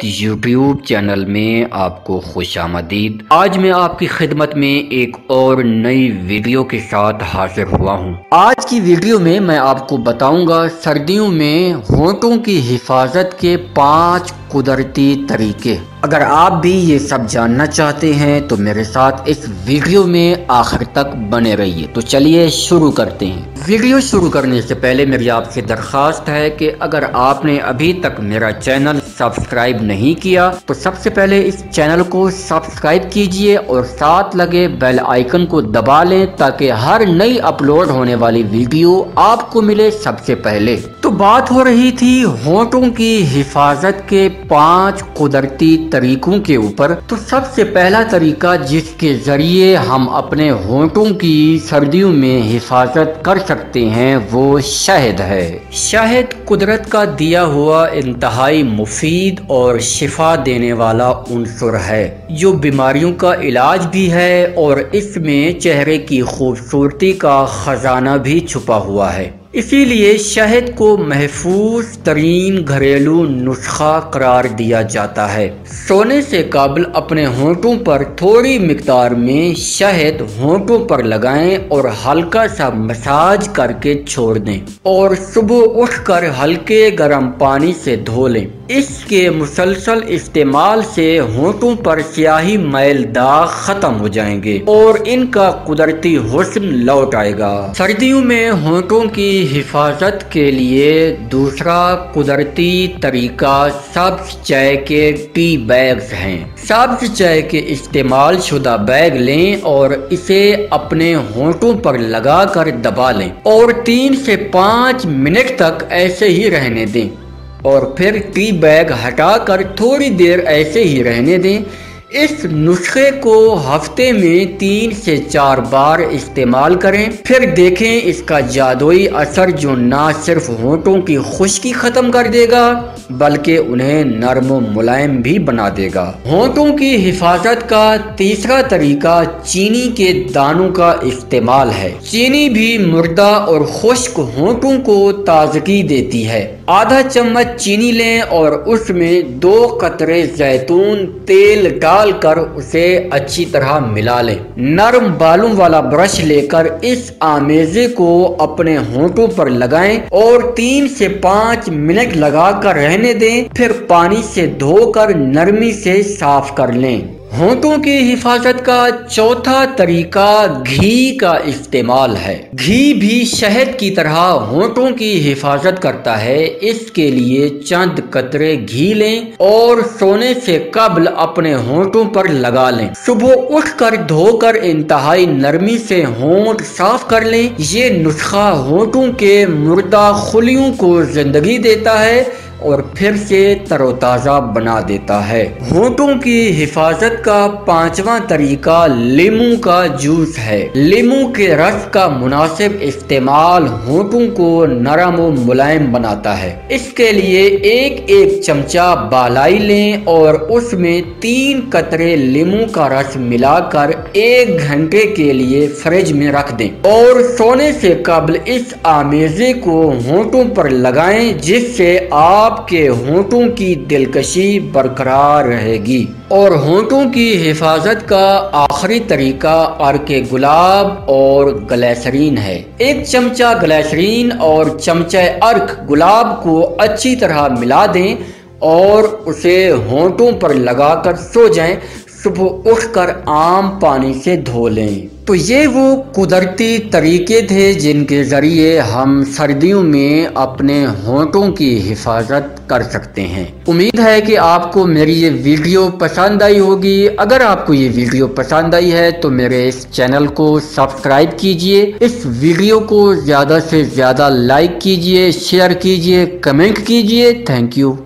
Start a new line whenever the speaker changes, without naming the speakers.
YouTube channel में आपको खुशामदीद। आज मैं आपकी खिदमत में एक और नई वीडियो के साथ हाजिर हुआ हूँ। आज की वीडियो में मैं आपको बताऊंगा सर्दियों में होंठों की हिफाजत के 5 कुदरती तरीके। अगर आप भी ये सब जानना चाहते हैं तो मेरे साथ इस वीडियो में आखिर तक बने रहिए। तो चलिए शुरू करते हैं। वीडियो शुरू करने से पहले मेरी आपसे दरख्वास्त है कि अगर आपने अभी तक मेरा चैनल सब्सक्राइब नहीं किया तो सबसे पहले इस चैनल को सब्सक्राइब कीजिए और साथ लगे बेल आइकन को दबा लें ताकि हर नई अपलोड होने वाली वीडियो आपको मिले सबसे पहले। तो बात हो रही थी होंठों की हिफाजत के 5 कुदरती तरीकों के ऊपर। तो सबसे पहला तरीका जिसके जरिए हम अपने होंठों की सर्दियों में हिफाजत कर सकते हैं वो शहद है। शहद कुदरत का दिया हुआ इंतहाई मुफीद और शिफा देने वाला उन्सुर है जो बीमारियों का इलाज भी है और इसमें चेहरे की खूबसूरती का खजाना भी छुपा हुआ है। इसीलिए शहद को महफूज तरीन घरेलू नुस्खा करार दिया जाता है। सोने से कबल अपने होंठों पर थोड़ी मिकदार में शहद होंठों पर लगाएं और हल्का सा मसाज करके छोड़ दें और सुबह उठकर हल्के गर्म पानी से धो लें। इसके मुसलसल इस्तेमाल से होंठों पर स्याही मैल दाग खत्म हो जाएंगे और इनका कुदरती हुस्न लौट आएगा। सर्दियों में होंठों की हिफाजत के लिए दूसरा कुदरती तरीका सब्ज चाय के टी बैग्स हैं। सब्ज चाय के इस्तेमाल शुदा बैग लें और इसे अपने होंठों पर लगाकर दबा लें और 3 से 5 मिनट तक ऐसे ही रहने दें और फिर टी बैग हटाकर थोड़ी देर ऐसे ही रहने दें। इस नुस्खे को हफ्ते में 3 से 4 बार इस्तेमाल करें। फिर देखें इसका जादुई असर जो ना सिर्फ होंठों की खुश्की खत्म कर देगा बल्कि उन्हें नरम मुलायम भी बना देगा। होंठों की हिफाजत का तीसरा तरीका चीनी के दानों का इस्तेमाल है। चीनी भी मुर्दा और खुश्क होंठों को ताजगी देती है। आधा चम्मच चीनी लें और उसमें 2 कतरे जैतून तेल डालकर उसे अच्छी तरह मिला लें। नरम बालों वाला ब्रश लेकर इस आमेजे को अपने होंठों पर लगाएं और 3 से 5 मिनट लगाकर रहने दें। फिर पानी से धोकर नरमी से साफ कर लें। होंठों की हिफाजत का चौथा तरीका घी का इस्तेमाल है। घी भी शहद की तरह होंठों की हिफाजत करता है। इसके लिए चंद कतरे घी लें और सोने से कबल अपने होंठों पर लगा लें। सुबह उठकर धोकर इंतहाई नरमी से होंठ साफ कर लें। ये नुस्खा होंठों के मुर्दा खुलियों को जिंदगी देता है और फिर से तरोताज़ा बना देता है। होंठों की हिफाजत का 5वां तरीका लीमू का जूस है। लीमू के रस का मुनासिब इस्तेमाल होंठों को नरम और मुलायम बनाता है। इसके लिए एक चमचा बालाई लें और उसमें 3 कतरे लीमू का रस मिलाकर 1 घंटे के लिए फ्रिज में रख दें और सोने से कबल इस आमेजे को होंठों पर लगाएं जिससे आपके होंठों की दिलकशी बरकरार रहेगी। और होंठों की हिफाजत का आखिरी तरीका अर्क गुलाब और ग्लिसरीन है। 1 चमचा ग्लिसरीन और चमचा अर्क गुलाब को अच्छी तरह मिला दें और उसे होंठों पर लगाकर सो जाएं। सुबह उठकर आम पानी से धो लें। तो ये वो कुदरती तरीके थे जिनके ज़रिए हम सर्दियों में अपने होंठों की हिफाजत कर सकते हैं। उम्मीद है कि आपको मेरी ये वीडियो पसंद आई होगी। अगर आपको ये वीडियो पसंद आई है तो मेरे इस चैनल को सब्सक्राइब कीजिए। इस वीडियो को ज़्यादा से ज़्यादा लाइक कीजिए, शेयर कीजिए, कमेंट कीजिए। Thank you.